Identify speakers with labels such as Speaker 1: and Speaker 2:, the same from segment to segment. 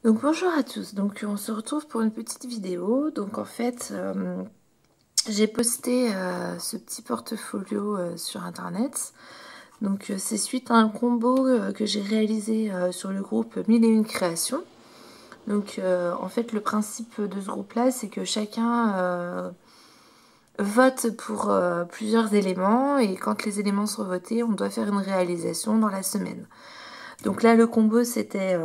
Speaker 1: Donc bonjour à tous, donc on se retrouve pour une petite vidéo. Donc en fait j'ai posté ce petit portfolio sur internet. Donc c'est suite à un combo que j'ai réalisé sur le groupe 1001 créations. Donc en fait le principe de ce groupe là c'est que chacun vote pour plusieurs éléments et quand les éléments sont votés on doit faire une réalisation dans la semaine. Donc là le combo c'était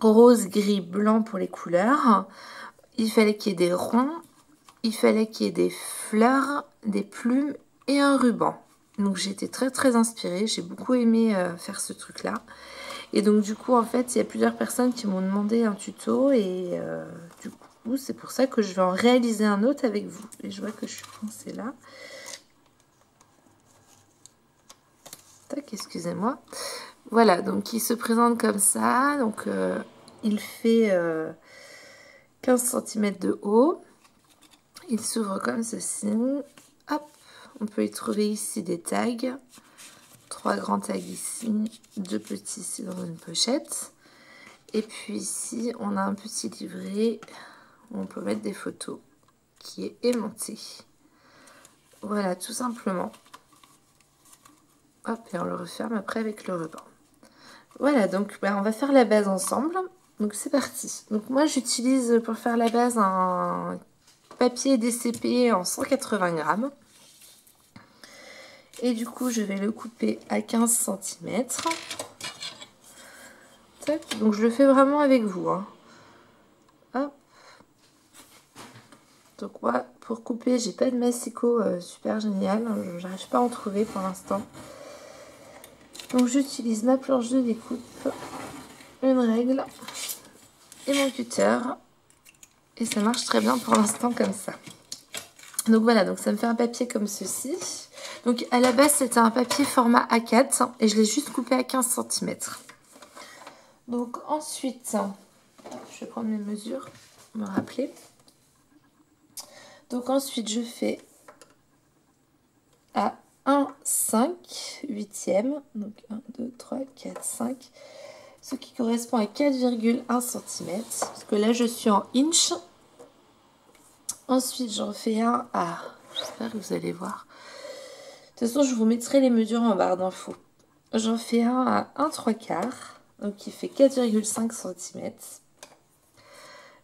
Speaker 1: rose, gris, blanc pour les couleurs. Il fallait qu'il y ait des ronds, il fallait qu'il y ait des fleurs, des plumes et un ruban. Donc j'ai été très inspirée, j'ai beaucoup aimé faire ce truc là. Et donc du coup en fait il y a plusieurs personnes qui m'ont demandé un tuto et du coup c'est pour ça que je vais en réaliser un autre avec vous. Et je vois que je suis coincée là. Tac, excusez-moi. Voilà, donc il se présente comme ça. Donc il fait 15 cm de haut. Il s'ouvre comme ceci. Hop, on peut y trouver ici des tags. 3 grands tags ici, 2 petits ici dans une pochette. Et puis ici, on a un petit livret où on peut mettre des photos qui est aimanté. Voilà, tout simplement. Hop, et on le referme après avec le ruban. Voilà, donc on va faire la base ensemble. Donc c'est parti. Donc moi j'utilise pour faire la base un papier DCP en 180 grammes. Et du coup je vais le couper à 15 cm. Donc je le fais vraiment avec vous. Hein. Hop. Donc moi pour couper j'ai pas de massicot super génial. J'arrive pas à en trouver pour l'instant. Donc j'utilise ma planche de découpe, une règle et mon cutter. Et ça marche très bien pour l'instant comme ça. Donc voilà, donc ça me fait un papier comme ceci. Donc à la base c'était un papier format A4 et je l'ai juste coupé à 15 cm. Donc ensuite, je vais prendre mes mesures, me rappeler. Donc ensuite je fais à 1,5 huitième, donc 1, 2, 3, 4, 5, ce qui correspond à 4,1 cm, parce que là je suis en inch. Ensuite j'en fais un à, j'espère que vous allez voir, de toute façon je vous mettrai les mesures en barre d'infos. J'en fais un à 1,3/4, donc qui fait 4,5 cm.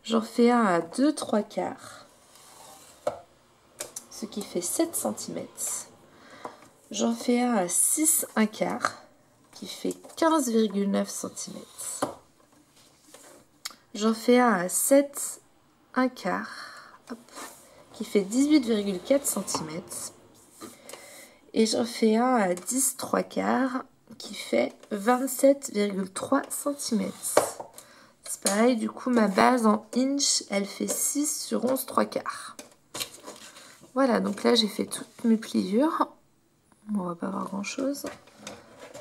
Speaker 1: J'en fais un à 2,3/4, ce qui fait 7 cm. J'en fais un à 6,1/4, qui fait 15,9 cm. J'en fais un à 7,1/4, qui fait 18,4 cm. Et j'en fais un à 10,3/4, qui fait 27,3 cm. C'est pareil, du coup, ma base en inch, elle fait 6 sur 11,3/4. Voilà, donc là, j'ai fait toutes mes pliures. Bon, on va pas voir grand-chose.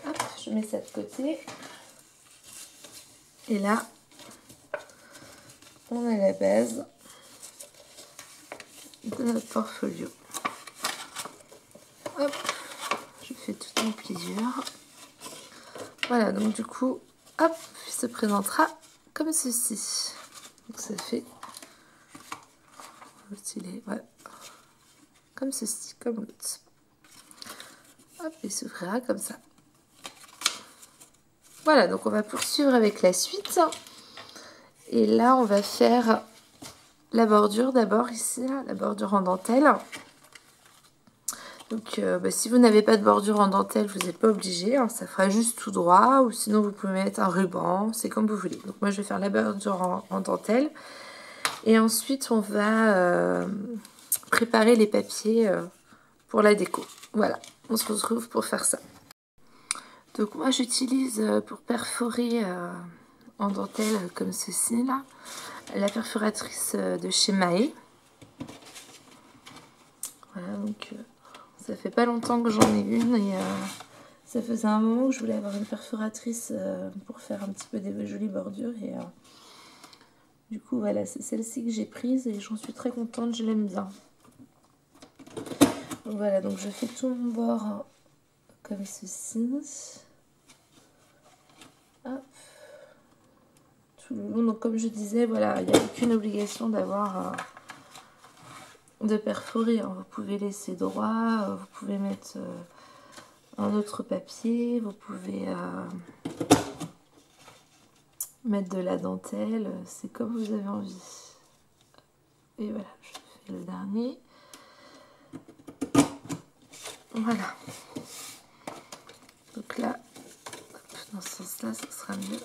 Speaker 1: Hop, je mets ça de côté. Et là, on a la base de notre portfolio. Hop, je fais toutes mes pliures. Voilà, donc du coup, hop, il se présentera comme ceci. Donc ça fait stylé, voilà. Comme ceci, comme l'autre. Hop, il s'ouvrira comme ça. Voilà, donc on va poursuivre avec la suite. Et là, on va faire la bordure d'abord ici, là, la bordure en dentelle. Donc, si vous n'avez pas de bordure en dentelle, vous n'êtes pas obligé. Hein, ça fera juste tout droit. Ou sinon, vous pouvez mettre un ruban. C'est comme vous voulez. Donc, moi, je vais faire la bordure en dentelle. Et ensuite, on va préparer les papiers pour la déco. Voilà, on se retrouve pour faire ça. Donc, moi, j'utilise pour perforer en dentelle comme ceci, là, la perforatrice de chez Mahé. Voilà, donc ça fait pas longtemps que j'en ai une et ça faisait un moment que je voulais avoir une perforatrice pour faire un petit peu des jolies bordures et du coup voilà, c'est celle-ci que j'ai prise et j'en suis très contente, je l'aime bien. Donc voilà, donc je fais tout mon bord comme ceci. Hop. tout le long. Donc comme je disais, voilà, il n'y a aucune obligation d'avoir de perforer, hein. Vous pouvez laisser droit, vous pouvez mettre un autre papier, vous pouvez mettre de la dentelle, c'est comme vous avez envie. Et voilà, je fais le dernier. Voilà. Donc là, dans ce sens-là, ça sera mieux.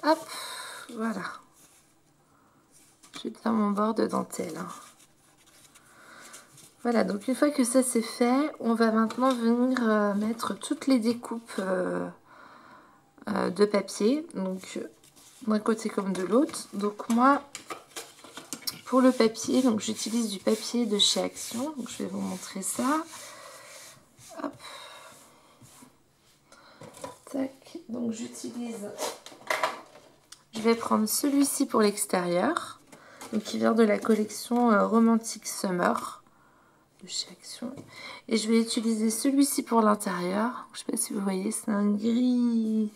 Speaker 1: Hop, voilà. J'ai bien mon bord de dentelle, hein. Voilà, donc une fois que ça c'est fait, on va maintenant venir mettre toutes les découpes de papier, donc d'un côté comme de l'autre. Donc moi, pour le papier, donc j'utilise du papier de chez Action, donc je vais vous montrer ça. Hop. Tac, donc j'utilise, je vais prendre celui-ci pour l'extérieur, donc qui vient de la collection Romantic Summer de chez Action, et je vais utiliser celui-ci pour l'intérieur. Je sais pas si vous voyez, c'est un gris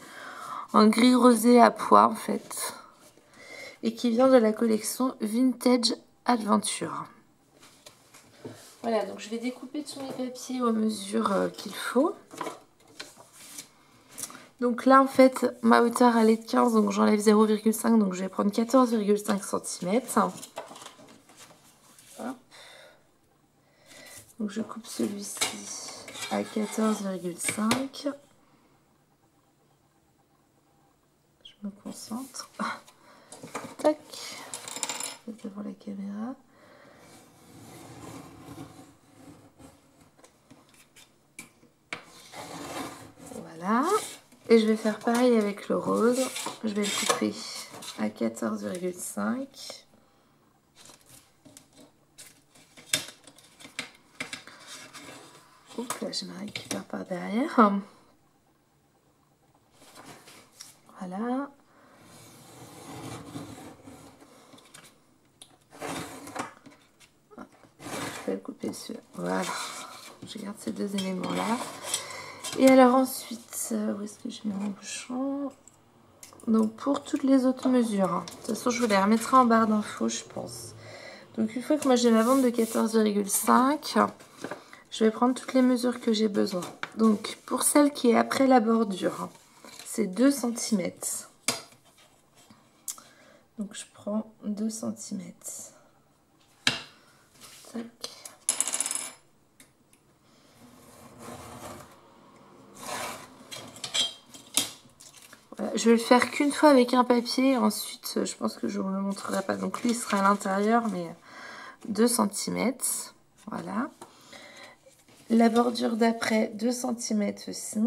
Speaker 1: rosé à pois en fait, et qui vient de la collection Vintage Adventure. Voilà, donc je vais découper tous mes papiers aux mesures qu'il faut. Donc là en fait ma hauteur elle est de 15, donc j'enlève 0,5, donc je vais prendre 14,5 cm. Donc je coupe celui-ci à 14,5. Je me concentre. Tac. Devant la caméra. Voilà. Et je vais faire pareil avec le rose. Je vais le couper à 14,5. Oups, là je me récupère par derrière. Voilà. Je vais le couper dessus. Voilà. Je garde ces deux éléments là. Et alors ensuite, où est-ce que je mets mon bouchon? Donc pour toutes les autres mesures, hein. De toute façon je vous les remettrai en barre d'infos je pense. Donc une fois que moi j'ai ma bande de 14,5, je vais prendre toutes les mesures que j'ai besoin. Donc pour celle qui est après la bordure, c'est 2 cm. Donc je prends 2 cm. Tac. Voilà, je vais le faire qu'une fois avec un papier, ensuite je pense que je ne vous le montrerai pas. Donc lui il sera à l'intérieur, mais 2 cm. Voilà. La bordure d'après, 2 cm aussi.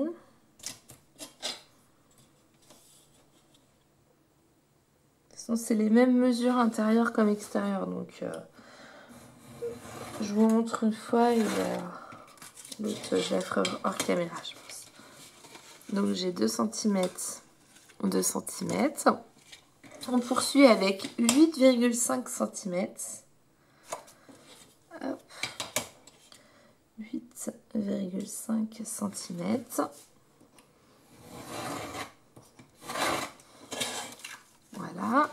Speaker 1: C'est les mêmes mesures intérieures comme extérieures, donc je vous montre une fois et l'autre je la ferai hors caméra je pense. Donc j'ai 2 cm, 2 cm. On poursuit avec 8,5 cm. Hop. 8,5 cm. Voilà.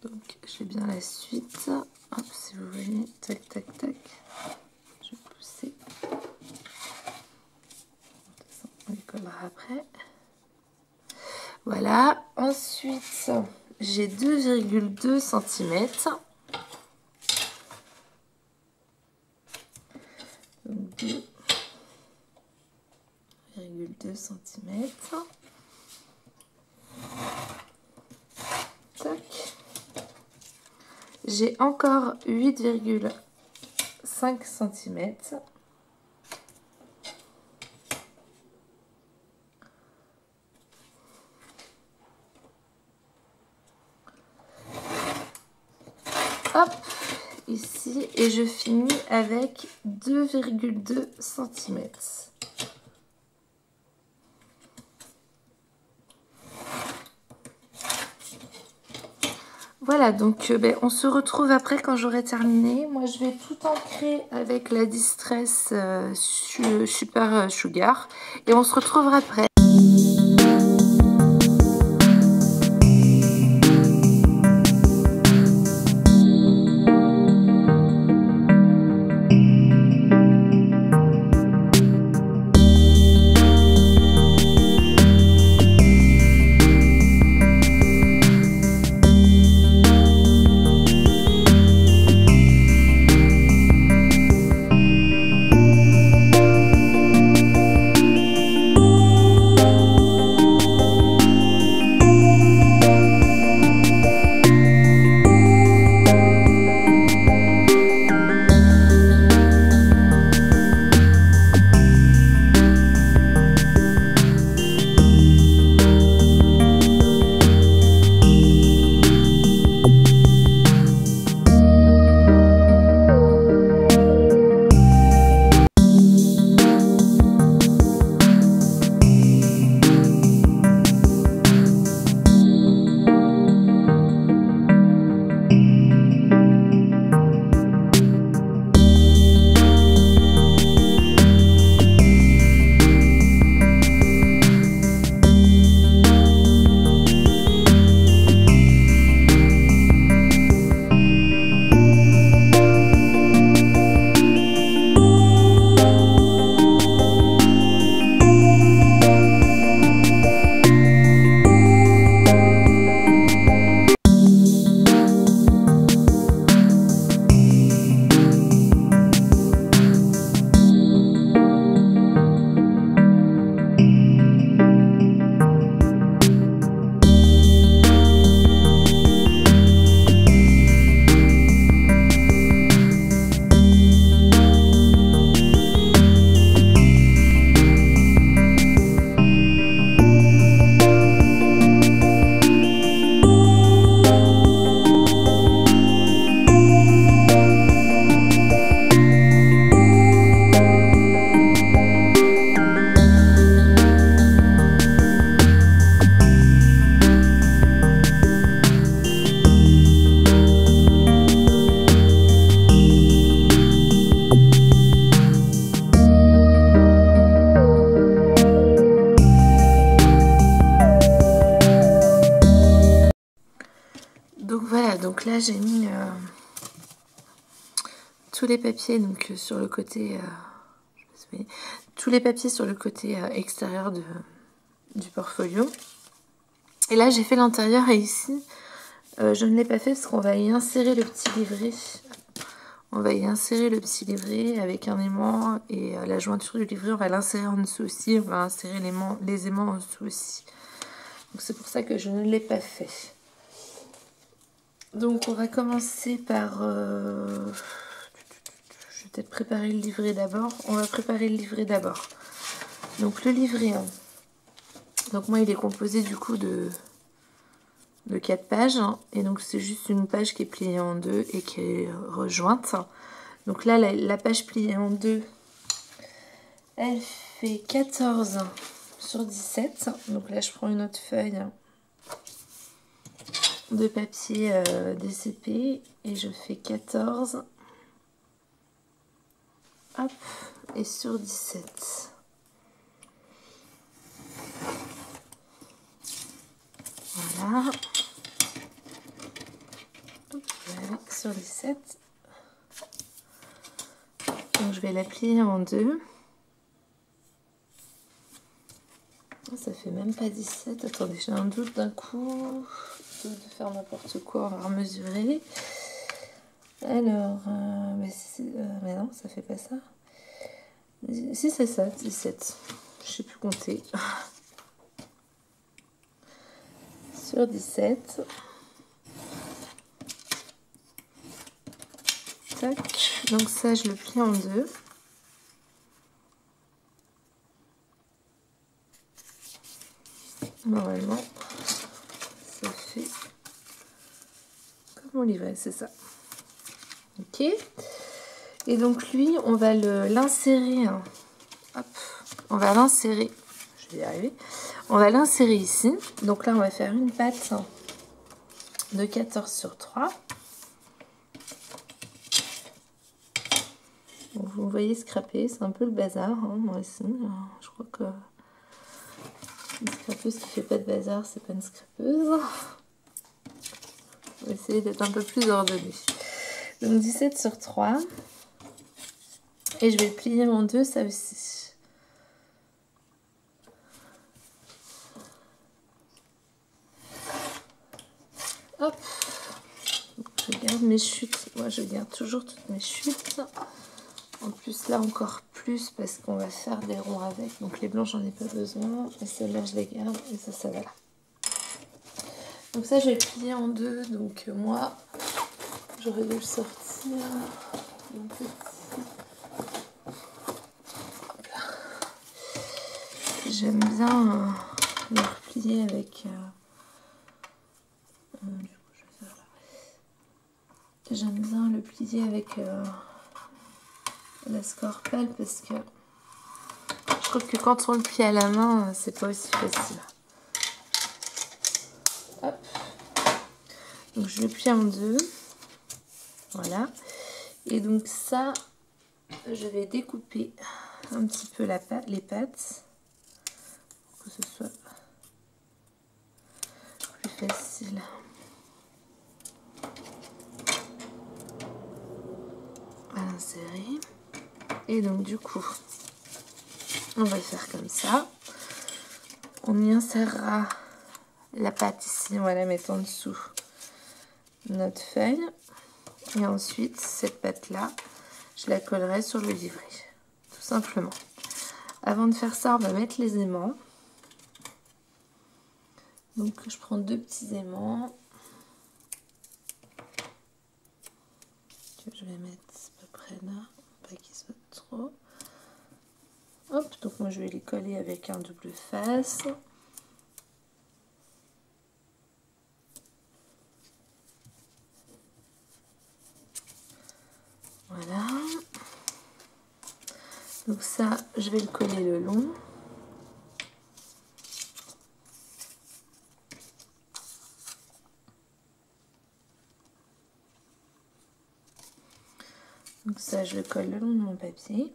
Speaker 1: Donc j'ai bien la suite. Hop, si vous voyez, tac, tac, tac. Je vais pousser. On les collera après. Voilà. Ensuite, j'ai 2,2 cm. Donc 2,2 cm. Tac. J'ai encore 8,5 cm. Hop, ici, et je finis avec 2,2 cm. Voilà, donc on se retrouve après quand j'aurai terminé. Moi, je vais tout ancrer avec la Distress Super Sugar et on se retrouvera après. Donc là j'ai mis tous les papiers donc sur le côté, je sais pas si vous voyez, tous les papiers sur le côté extérieur du portfolio. Et là j'ai fait l'intérieur et ici je ne l'ai pas fait parce qu'on va y insérer le petit livret. On va y insérer le petit livret avec un aimant et la jointure du livret on va l'insérer en dessous aussi. On va insérer les aimants en dessous aussi. Donc c'est pour ça que je ne l'ai pas fait. Donc on va commencer par... je vais peut-être préparer le livret d'abord. On va préparer le livret d'abord. Donc le livret 1. Donc moi il est composé du coup de 4 pages. Et donc c'est juste une page qui est pliée en deux et qui est rejointe. Donc là la page pliée en deux, elle fait 14 sur 17. Donc là je prends une autre feuille de papier DCP et je fais 14 hop, et sur 17 voilà. Hop, sur 17 donc je vais la plier en deux. Ça fait même pas 17. Attendez, j'ai un doute d'un coup de faire n'importe quoi. On va mesurer. Alors, mais non, ça fait pas ça. Si, c'est ça, 17. Je sais plus compter. Sur 17. Tac. Donc ça, je le plie en deux. Normalement, ça fait comme mon livret, c'est ça. Ok. Et donc lui, on va l'insérer. Hop, on va l'insérer. Je vais y arriver. On va l'insérer ici. Donc là, on va faire une patte de 14 sur 3. Donc, vous voyez scraper, c'est un peu le bazar. Hein, moi aussi, je crois que une scrapeuse qui fait pas de bazar, c'est pas une scrapeuse. On va essayer d'être un peu plus ordonné. Donc 17 sur 3. Et je vais le plier en deux, ça aussi. Hop. Donc, je garde mes chutes. Moi, je garde toujours toutes mes chutes. En plus, là, encore plus, parce qu'on va faire des ronds avec. Donc, les blancs, j'en ai pas besoin. Et celles-là, je les garde. Et ça va là. Donc ça, je vais plier en deux. Donc, moi, j'aurais dû le sortir. Un petit... J'aime bien le replier avec... J'aime bien le plier avec la Scorpal parce que je trouve que quand on le plie à la main, c'est pas aussi facile. Hop. Donc je le plie en deux. Voilà. Et donc ça, je vais découper un petit peu les pattes pour que ce soit plus facile. À l'insérer. Et donc du coup, on va faire comme ça. On y insérera la pâte ici, on va la mettre en dessous notre feuille. Et ensuite, cette pâte-là, je la collerai sur le livret, tout simplement. Avant de faire ça, on va mettre les aimants. Donc, je prends deux petits aimants que je vais mettre à peu près là, pas qu'ils soient trop. Hop, donc moi je vais les coller avec un double face. Voilà. Donc ça, je vais le coller le long. Donc ça, je le colle le long de mon papier.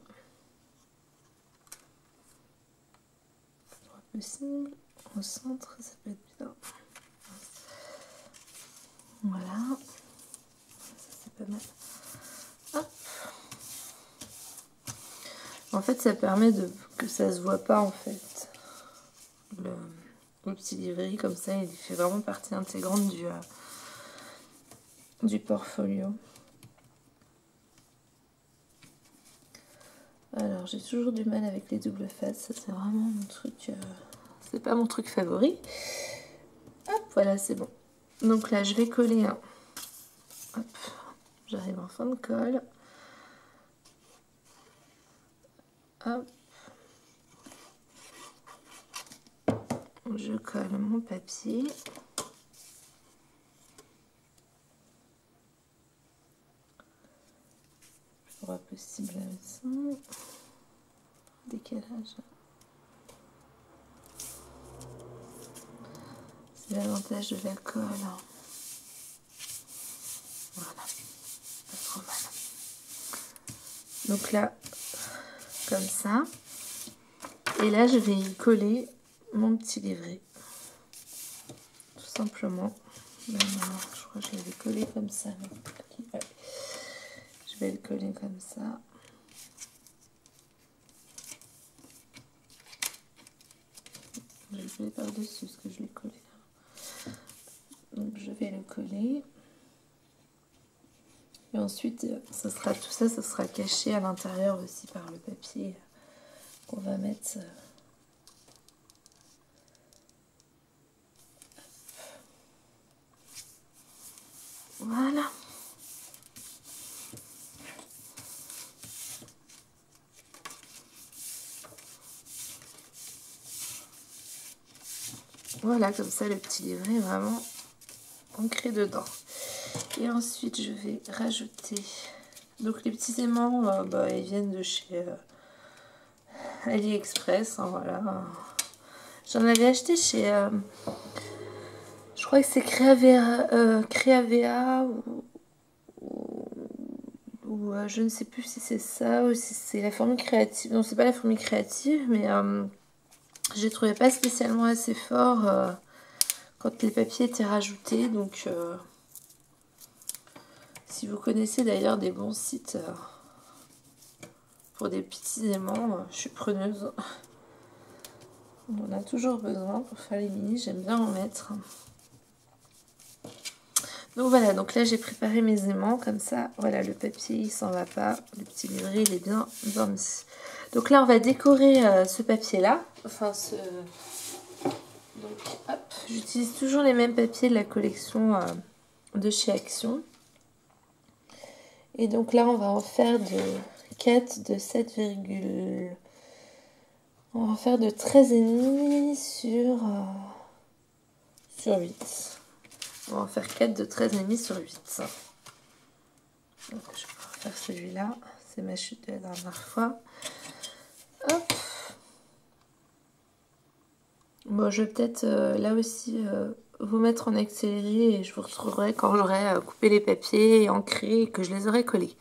Speaker 1: Possible. Au centre, ça peut être bien. Voilà. pas mal. Hop. En fait, ça permet que ça se voit pas en fait. Le petit livret comme ça, il fait vraiment partie intégrante du portfolio. Alors, j'ai toujours du mal avec les doubles faces. Ça, c'est vraiment mon truc. C'est pas mon truc favori. Hop, voilà, c'est bon. Donc là, je vais coller un. Hop, j'arrive en fin de colle. Hop. Je colle mon papier. Le plus possible sans décalage. C'est l'avantage de la colle. Voilà, pas trop mal. Donc là, comme ça. Et là, je vais y coller mon petit livret. Tout simplement. Ben non, je crois que je l'avais collé comme ça. Ouais. Je vais le coller comme ça. Je vais le coller par-dessus ce que je l'ai collé. Donc je vais le coller. Et ensuite, tout ça sera caché à l'intérieur aussi par le papier qu'on va mettre. Voilà. Voilà, comme ça, le petit livret est vraiment ancré dedans. Et ensuite, je vais rajouter... Donc, les petits aimants, ils viennent de chez AliExpress. Hein, voilà. J'en avais acheté chez... je crois que c'est Creavea ou je ne sais plus si c'est ça ou si c'est la formule créative. Non, c'est pas la formule créative, mais je les trouvais pas spécialement assez forts quand les papiers étaient rajoutés. Donc, si vous connaissez d'ailleurs des bons sites pour des petits aimants, je suis preneuse. On en a toujours besoin pour faire les mini, j'aime bien en mettre. Donc voilà, donc là j'ai préparé mes aimants comme ça. Voilà, le papier il s'en va pas, le petit livret il est bien mis. Donc là on va décorer ce papier là. Enfin donc hop, j'utilise toujours les mêmes papiers de la collection de chez Action. Et donc là on va en faire de 4 de 7, on va en faire de 13,5 sur 8. On va en faire 4 de 13,5 sur 8. Donc je vais pouvoir faire celui-là. C'est ma chute de la dernière fois. Hop. Bon, je vais peut-être là aussi vous mettre en accéléré et je vous retrouverai quand j'aurai coupé les papiers et ancré et que je les aurai collés.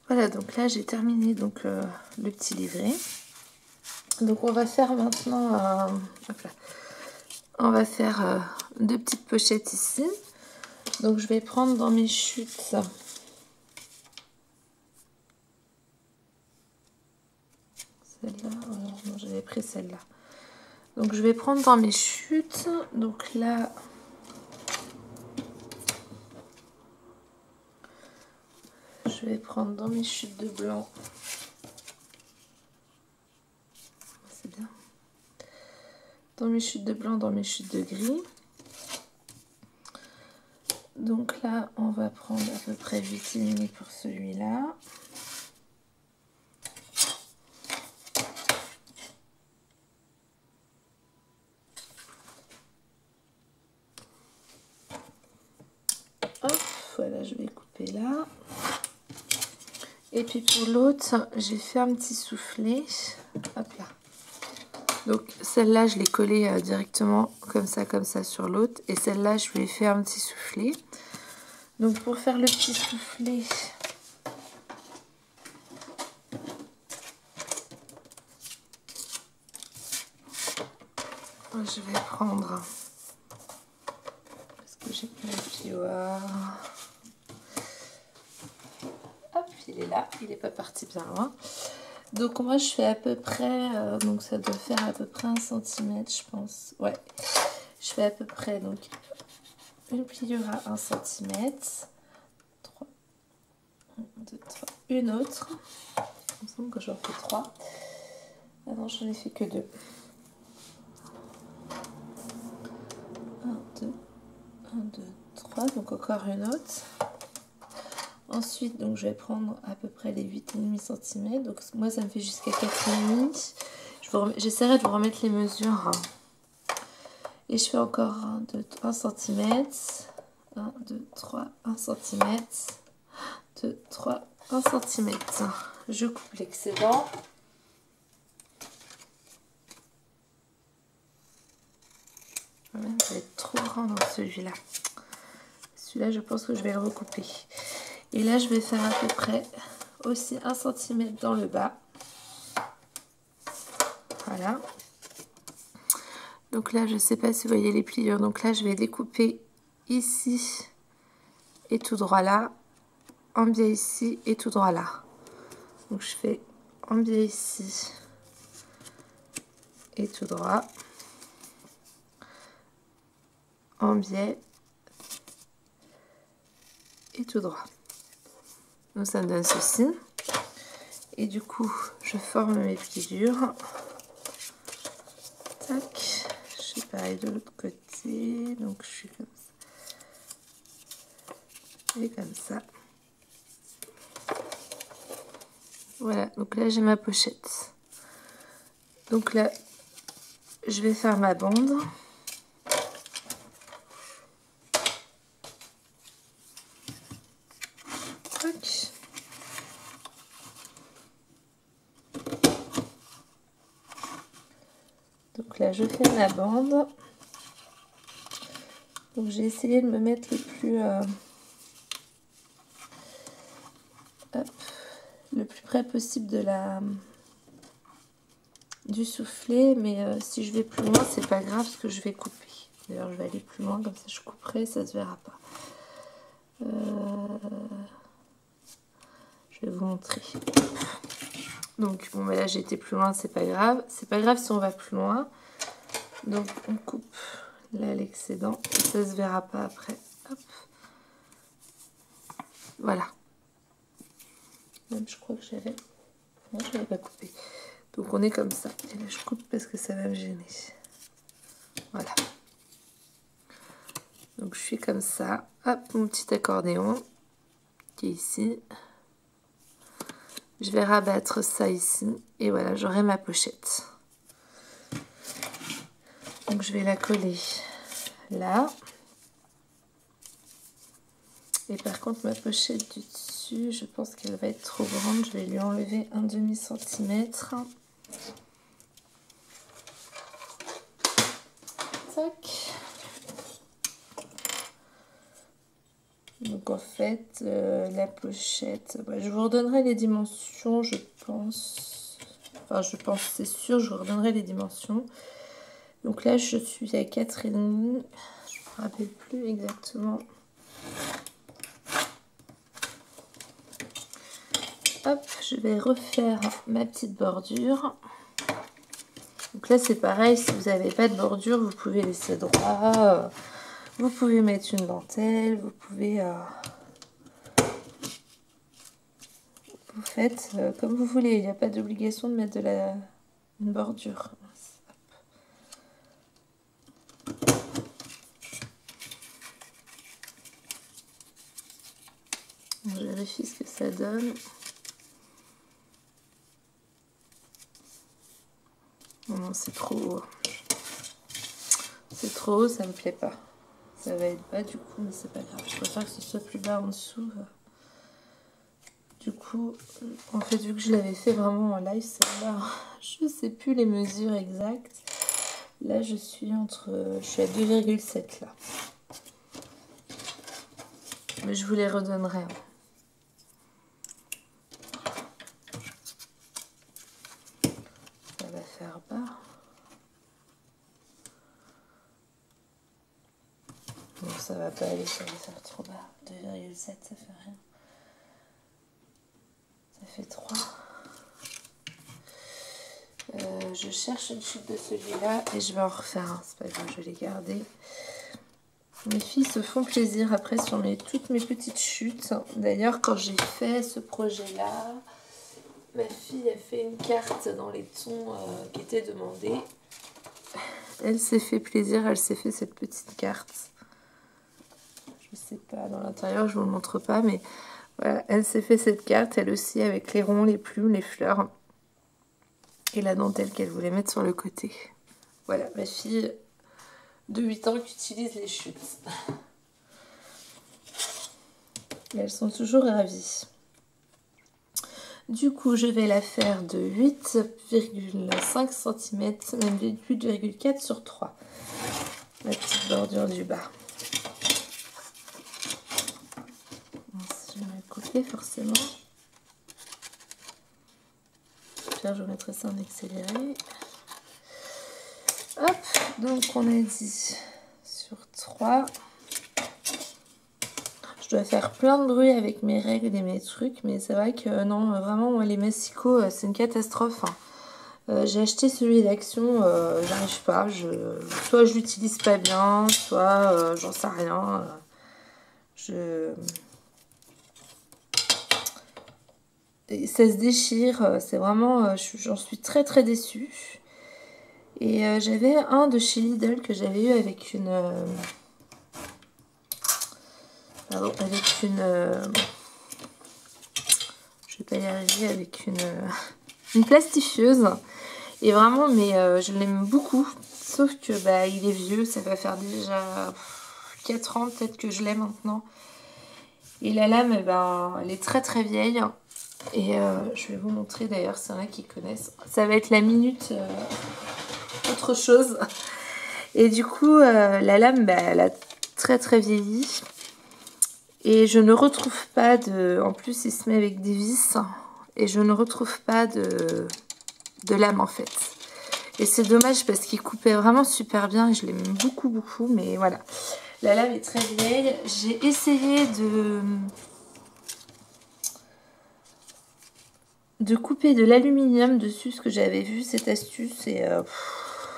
Speaker 1: Voilà, donc là j'ai terminé donc, le petit livret. Donc on va faire maintenant, on va faire 2 petites pochettes ici. Donc je vais prendre dans mes chutes celle-là, non j'avais pris celle-là. Donc je vais prendre dans mes chutes. Donc là, je vais prendre dans mes chutes de blanc. C'est bien. Dans mes chutes de blanc, dans mes chutes de gris. Donc là, on va prendre à peu près 8,5 pour celui-là. Hop, voilà, je vais couper là. Et puis pour l'autre, j'ai fait un petit soufflet. Hop là. Donc celle-là, je l'ai collée directement comme ça sur l'autre. Et celle-là, je lui ai fait un petit soufflet. Donc pour faire le petit soufflet, je vais prendre, parce que j'ai plus le plioir. Hop, il est là, il n'est pas parti bien loin. Donc moi je fais à peu près, donc ça doit faire à peu près 1 cm je pense. Ouais, je fais à peu près donc une pliure à 1 cm. 3, 1, 2, 3, une autre. Il me semble que j'en fais 3. Ah non, j'en ai fait que 2. 1, 2, 1, 2, 3, donc encore une autre. Ensuite, donc je vais prendre à peu près les 8,5 cm. Donc moi, ça me fait jusqu'à 4,5. J'essaierai de vous remettre les mesures. Et je fais encore 1 cm. 1, 2, 3, 1 cm. 2, 3, 1 cm. Je coupe l'excédent. Voilà, ça va être trop grand dans celui-là. Celui-là, je pense que je vais le recouper. Et là, je vais faire à peu près aussi 1 cm dans le bas. Voilà. Donc là, je ne sais pas si vous voyez les pliures. Donc là, je vais découper ici et tout droit là. En biais ici et tout droit là. Donc je fais en biais ici et tout droit. En biais et tout droit. Donc ça me donne ceci. Et du coup, je forme mes pliures. Tac. Je fais pareil de l'autre côté. Donc je suis comme ça. Et comme ça. Voilà. Donc là, j'ai ma pochette. Donc là, je vais faire ma bande. Tac. Donc là, je fais ma bande. Donc j'ai essayé de me mettre le plus près possible de du soufflet, mais si je vais plus loin, c'est pas grave parce que je vais couper. D'ailleurs, je vais aller plus loin, comme ça je couperai, ça se verra pas. Je vais vous montrer. Donc bon, mais là j'ai été plus loin, c'est pas grave. C'est pas grave si on va plus loin. Donc on coupe là l'excédent, ça se verra pas après. Hop. Voilà. Même je crois que j'avais... Non, je n'avais pas coupé. Donc on est comme ça. Et là je coupe parce que ça va me gêner. Voilà. Donc je suis comme ça. Hop, mon petit accordéon qui est ici. Je vais rabattre ça ici. Et voilà, j'aurai ma pochette. Donc je vais la coller là. Et par contre ma pochette du dessus, je pense qu'elle va être trop grande. Je vais lui enlever un demi-centimètre. Tac. Donc en fait, la pochette, bah, je vous redonnerai les dimensions, je pense. Enfin, je pense, c'est sûr, je vous redonnerai les dimensions. Donc là, je suis à 4,5. Je ne me rappelle plus exactement. Hop, je vais refaire ma petite bordure. Donc là c'est pareil, si vous n'avez pas de bordure, vous pouvez laisser droit, vous pouvez mettre une dentelle, vous pouvez... vous faites comme vous voulez, il n'y a pas d'obligation de mettre une bordure. Je vérifie ce que ça donne. Non, c'est trop haut. C'est trop haut, ça me plaît pas. Ça va être bas du coup, mais c'est pas grave. Je préfère que ce soit plus bas en dessous. Du coup, en fait, vu que je l'avais fait vraiment en live, celle-là, je sais plus les mesures exactes. Là, je suis à 2,7 là. Mais je vous les redonnerai. Hein. Ça va faire bas. Non, ça va pas aller, ça va faire trop bas. 2,7, ça fait rien. Ça fait 3. Je cherche une chute de celui-là et je vais en refaire un. C'est pas grave, je vais les garder. Mes filles se font plaisir après sur toutes mes petites chutes. D'ailleurs, quand j'ai fait ce projet-là, ma fille a fait une carte dans les tons qui étaient demandés. Elle s'est fait plaisir, elle s'est fait cette petite carte. Je sais pas, dans l'intérieur, je vous le montre pas, mais voilà, elle s'est fait cette carte, elle aussi, avec les ronds, les plumes, les fleurs. Et la dentelle qu'elle voulait mettre sur le côté. Voilà, ma fille de 8 ans qui utilise les chutes. Et elles sont toujours ravies. Du coup, je vais la faire de 8,5 cm, même 8,4 sur 3. La petite bordure du bas. Je vais la couper forcément. Je mettrai ça en accéléré. Hop, donc on a dit sur 3. Je dois faire plein de bruit avec mes règles et mes trucs, mais c'est vrai que non, vraiment, moi, les massicots, c'est une catastrophe. Hein. J'ai acheté celui d'Action, j'arrive pas. Soit je l'utilise pas bien, soit j'en sais rien. Et ça se déchire, c'est vraiment, j'en suis très très déçue. Et j'avais un de chez Lidl que j'avais eu avec une... je vais pas y arriver, avec une plastifieuse. Et vraiment, mais je l'aime beaucoup. Sauf que bah, il est vieux, ça va faire déjà 4 ans peut-être que je l'ai maintenant. Et la lame, ben, elle est très très vieille. Et je vais vous montrer d'ailleurs, s'il y en a qui connaissent. Ça va être la minute autre chose. Et du coup, la lame, bah, elle a très très vieilli. Et je ne retrouve pas de... En plus, il se met avec des vis. Et je ne retrouve pas de lame en fait. Et c'est dommage parce qu'il coupait vraiment super bien. Et je l'aime beaucoup beaucoup. Mais voilà. La lame est très vieille. J'ai essayé de couper de l'aluminium dessus, ce que j'avais vu cette astuce, et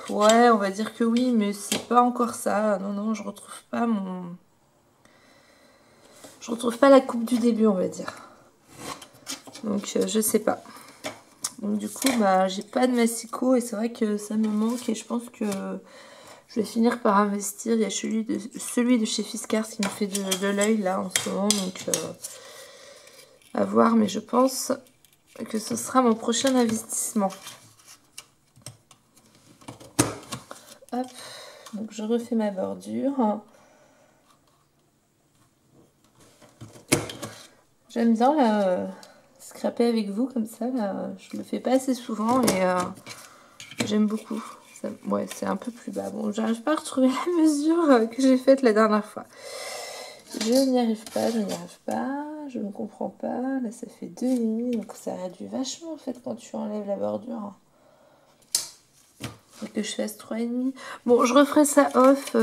Speaker 1: ouais, on va dire que oui, mais c'est pas encore ça. Non, non, je retrouve pas la coupe du début, on va dire. Donc je sais pas. Donc du coup, bah j'ai pas de massicot et c'est vrai que ça me manque et je pense que je vais finir par investir. Il y a celui de chez Fiskars qui me fait de l'œil là en ce moment, donc à voir, mais je pense que ce sera mon prochain investissement. Hop, donc je refais ma bordure. J'aime bien là, scraper avec vous comme ça. Là. Je le fais pas assez souvent et j'aime beaucoup. Ça, ouais, c'est un peu plus bas. Bon, j'arrive pas à retrouver la mesure que j'ai faite la dernière fois. Je n'y arrive pas, je ne comprends pas. Là, ça fait 2,5, donc ça réduit vachement en fait quand tu enlèves la bordure. Et que je fasse 3,5. Bon, je referai ça off,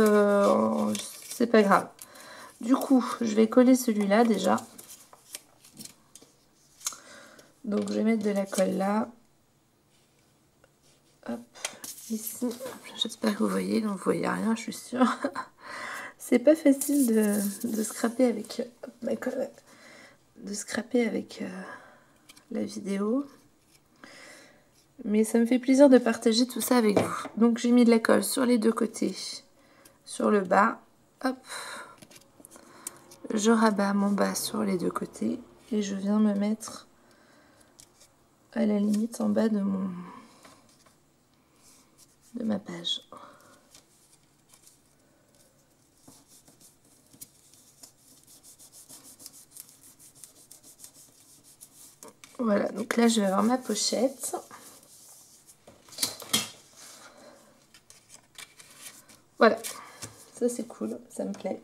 Speaker 1: c'est pas grave. Du coup, je vais coller celui-là déjà. Donc, je vais mettre de la colle là. Hop. Ici, j'espère que vous voyez, non vous voyez rien, je suis sûre. C'est pas facile de scraper avec la vidéo. Mais ça me fait plaisir de partager tout ça avec vous. Donc j'ai mis de la colle sur les deux côtés, sur le bas. Hop. Je rabats mon bas sur les deux côtés et je viens me mettre à la limite en bas de ma page. Voilà, donc là je vais avoir ma pochette. Voilà, ça c'est cool, ça me plaît.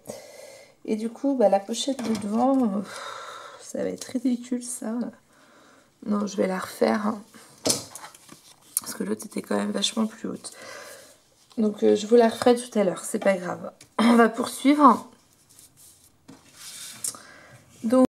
Speaker 1: Et du coup, bah, la pochette de devant, ça va être ridicule ça. Non, je vais la refaire. Hein, parce que l'autre était quand même vachement plus haute. Donc je vous la referai tout à l'heure, c'est pas grave. On va poursuivre. Donc